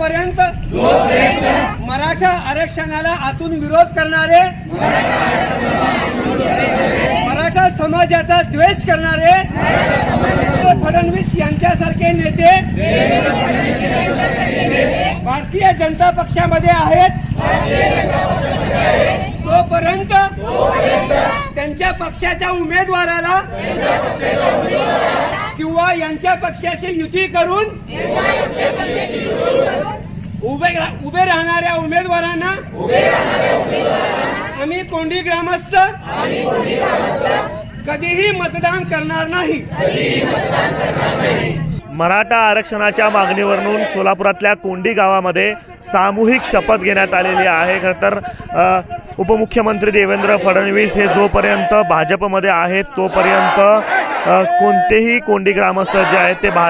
जोपर्यंत मराठा आरक्षणाला आतून विरोध करणारे, मराठा समाजाचा द्वेष करणारे फडणवीस यांच्यासारखे नेते भारतीय जनता पक्षामध्ये आहेत, तोपर्यंत त्यांच्या पक्षाच्या उमेदवाराला किंवा यांच्या पक्षाशी युती करून उभे राहणाऱ्या उमेदवारांना आम्ही कोंडी ग्रामस्थ कधीही मतदान करणार नाही। मराठा आरक्षणाच्या मागणीवरून सोलापुरातल्या कोंडी गावामध्ये सामूहिक शपथ घेण्यात आलेली आहे। खरं तर उपमुख्यमंत्री देवेंद्र फडणवीस हे जोपर्यंत भाजपमध्ये आहेत तोपर्यंत कोणतेही कोंडी ग्रामस्थ जे आहेत ते